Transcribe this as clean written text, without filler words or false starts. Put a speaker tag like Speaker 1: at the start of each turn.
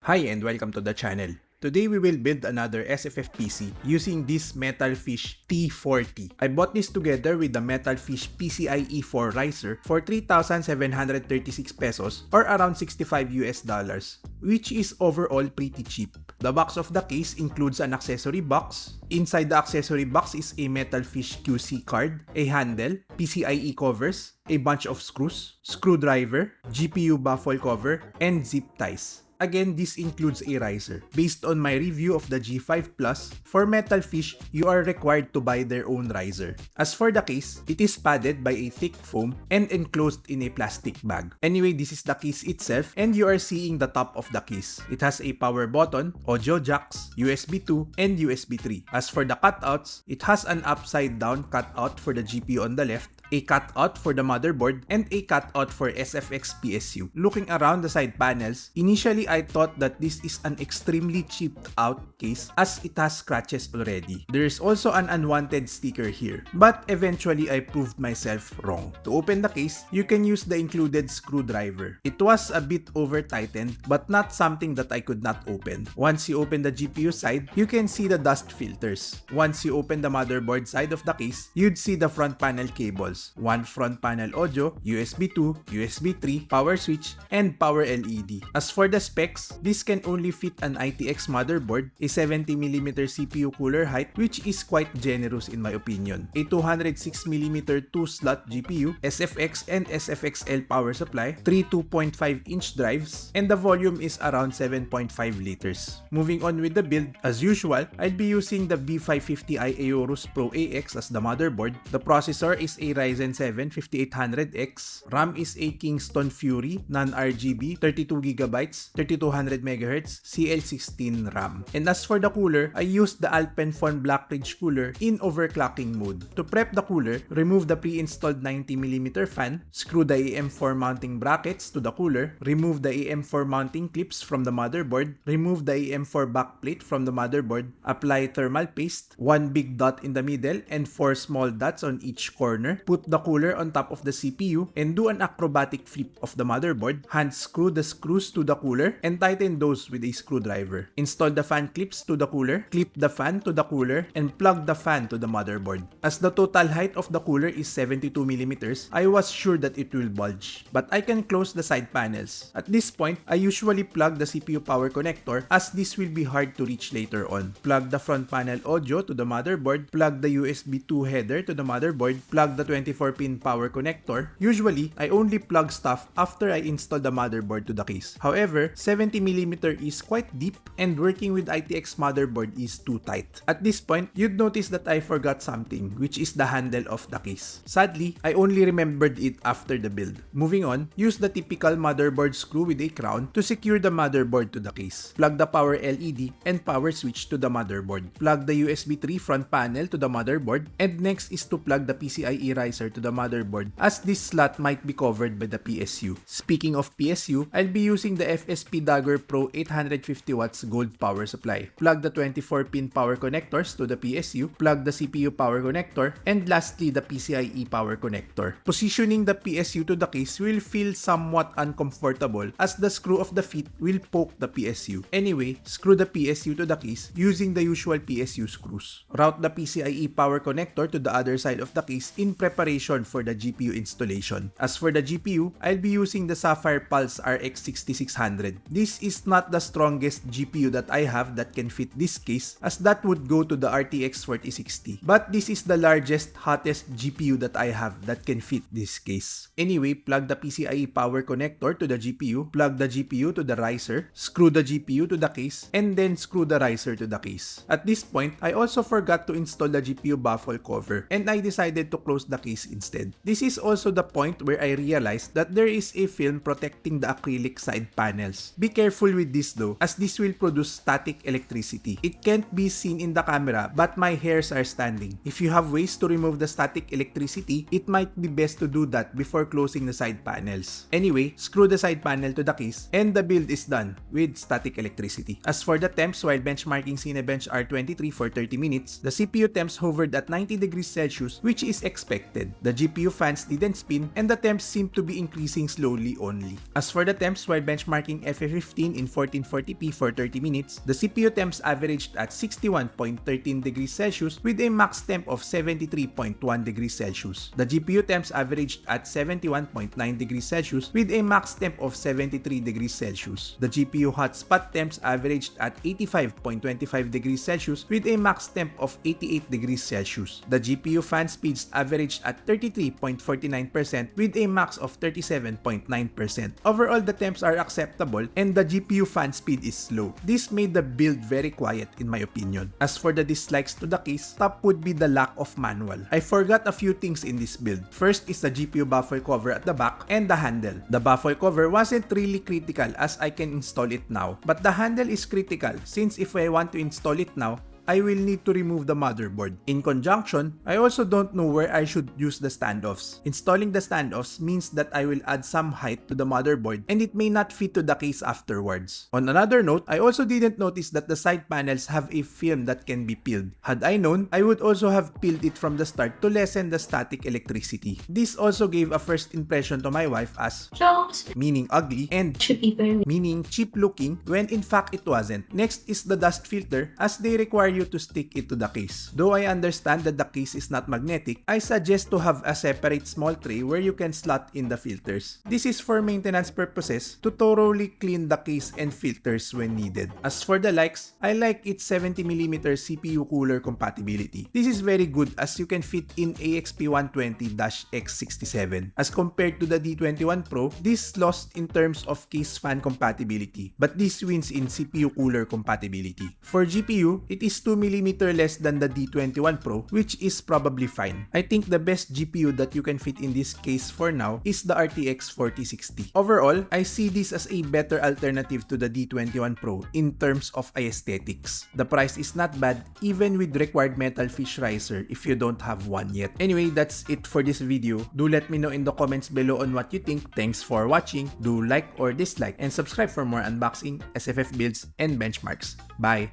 Speaker 1: Hi and welcome to the channel. Today we will build another SFF PC using this Metalfish T40. I bought this together with the Metalfish PCIe 4 riser for 3,736 pesos or around $65 US, which is overall pretty cheap. The box of the case includes an accessory box. Inside the accessory box is a Metalfish QC card, a handle, PCIe covers, a bunch of screws, screwdriver, GPU baffle cover, and zip ties. Again, this includes a riser. Based on my review of the G5 Plus, for Metalfish, you are required to buy their own riser. As for the case, it is padded by a thick foam and enclosed in a plastic bag. Anyway, this is the case itself and you are seeing the top of the case. It has a power button, audio jacks, USB 2, and USB 3. As for the cutouts, it has an upside down cutout for the GPU on the left, a cutout for the motherboard, and a cutout for SFX PSU. Looking around the side panels, initially I thought that this is an extremely cheaped out case as it has scratches already. There is also an unwanted sticker here, but eventually I proved myself wrong. To open the case, you can use the included screwdriver. It was a bit over tightened but not something that I could not open. Once you open the GPU side, you can see the dust filters. Once you open the motherboard side of the case, you'd see the front panel cables. One front panel audio, USB 2, USB 3, power switch, and power LED. As for the specs, this can only fit an ITX motherboard, a 70mm CPU cooler height, which is quite generous in my opinion, a 206mm 2-slot GPU, SFX and SFXL power supply, 3 2.5-inch drives, and the volume is around 7.5 liters. Moving on with the build, as usual, I'll be using the B550i Aorus Pro AX as the motherboard. The processor is a Ryzen 7 5800X, RAM is a Kingston Fury non-RGB 32GB 3200MHz CL16 RAM. And as for the cooler, I used the Alpenfohn Blackridge cooler in overclocking mode. To prep the cooler, remove the pre-installed 90mm fan, screw the AM4 mounting brackets to the cooler, remove the AM4 mounting clips from the motherboard, remove the AM4 backplate from the motherboard, apply thermal paste, one big dot in the middle and 4 small dots on each corner, put the cooler on top of the CPU and do an acrobatic flip of the motherboard, hand screw the screws to the cooler and tighten those with a screwdriver. Install the fan clips to the cooler, clip the fan to the cooler, and plug the fan to the motherboard. As the total height of the cooler is 72mm, I was sure that it will bulge, but I can close the side panels. At this point, I usually plug the CPU power connector as this will be hard to reach later on. Plug the front panel audio to the motherboard, plug the USB 2 header to the motherboard, plug the 24-pin power connector. Usually, I only plug stuff after I install the motherboard to the case. However, 70mm is quite deep and working with ITX motherboard is too tight. At this point, you'd notice that I forgot something, which is the handle of the case. Sadly, I only remembered it after the build. Moving on, use the typical motherboard screw with a crown to secure the motherboard to the case. Plug the power LED and power switch to the motherboard. Plug the USB 3 front panel to the motherboard, and next is to plug the PCIe riser to the motherboard as this slot might be covered by the PSU. Speaking of PSU, I'll be using the FSP Dagger Pro 850W gold power supply. Plug the 24-pin power connectors to the PSU, plug the CPU power connector, and lastly the PCIe power connector. Positioning the PSU to the case will feel somewhat uncomfortable as the screw of the feet will poke the PSU. Anyway, screw the PSU to the case using the usual PSU screws. Route the PCIe power connector to the other side of the case in preparation for the GPU installation. As for the GPU, I'll be using the Sapphire Pulse RX 6600. This is not the strongest GPU that I have that can fit this case, as that would go to the RTX 4060. But this is the largest, hottest GPU that I have that can fit this case. Anyway, plug the PCIe power connector to the GPU, plug the GPU to the riser, screw the GPU to the case, and then screw the riser to the case. At this point, I also forgot to install the GPU baffle cover, and I decided to close the case instead. This is also the point where I realized that there is a film protecting the acrylic side panels. Be careful with this though, as this will produce static electricity. It can't be seen in the camera, but my hairs are standing. If you have ways to remove the static electricity, it might be best to do that before closing the side panels. Anyway, screw the side panel to the case, and the build is done with static electricity. As for the temps, while benchmarking Cinebench R23 for 30 minutes, the CPU temps hovered at 90 degrees Celsius, which is expected. expected. The GPU fans didn't spin and the temps seemed to be increasing slowly only. As for the temps, while benchmarking FF15 in 1440p for 30 minutes, the CPU temps averaged at 61.13 degrees Celsius with a max temp of 73.1 degrees Celsius. The GPU temps averaged at 71.9 degrees Celsius with a max temp of 73 degrees Celsius. The GPU hotspot temps averaged at 85.25 degrees Celsius with a max temp of 88 degrees Celsius. The GPU fan speeds averaged at 33.49% with a max of 37.9%. Overall, the temps are acceptable and the GPU fan speed is slow. This made the build very quiet in my opinion. As for the dislikes to the case, top would be the lack of manual. I forgot a few things in this build. First is the GPU baffle cover at the back and the handle. The baffle cover wasn't really critical as I can install it now, but the handle is critical since if I want to install it now, I will need to remove the motherboard. In conjunction, I also don't know where I should use the standoffs. Installing the standoffs means that I will add some height to the motherboard and it may not fit to the case afterwards. On another note, I also didn't notice that the side panels have a film that can be peeled. Had I known, I would also have peeled it from the start to lessen the static electricity. This also gave a first impression to my wife as meaning ugly and meaning cheap looking when in fact it wasn't. Next is the dust filter as they require you to stick it to the case. Though I understand that the case is not magnetic, I suggest to have a separate small tray where you can slot in the filters. This is for maintenance purposes to thoroughly clean the case and filters when needed. As for the likes, I like its 70mm CPU cooler compatibility. This is very good as you can fit in AXP120-X67. As compared to the D21 Pro, this lost in terms of case fan compatibility, but this wins in CPU cooler compatibility. For GPU, it is 2mm less than the D21 Pro, which is probably fine. I think the best GPU that you can fit in this case for now is the RTX 4060. Overall, I see this as a better alternative to the D21 Pro in terms of aesthetics. The price is not bad even with required Metalfish riser if you don't have one yet. Anyway, that's it for this video. Do let me know in the comments below on what you think. Thanks for watching. Do like or dislike and subscribe for more unboxing, SFF builds, and benchmarks. Bye!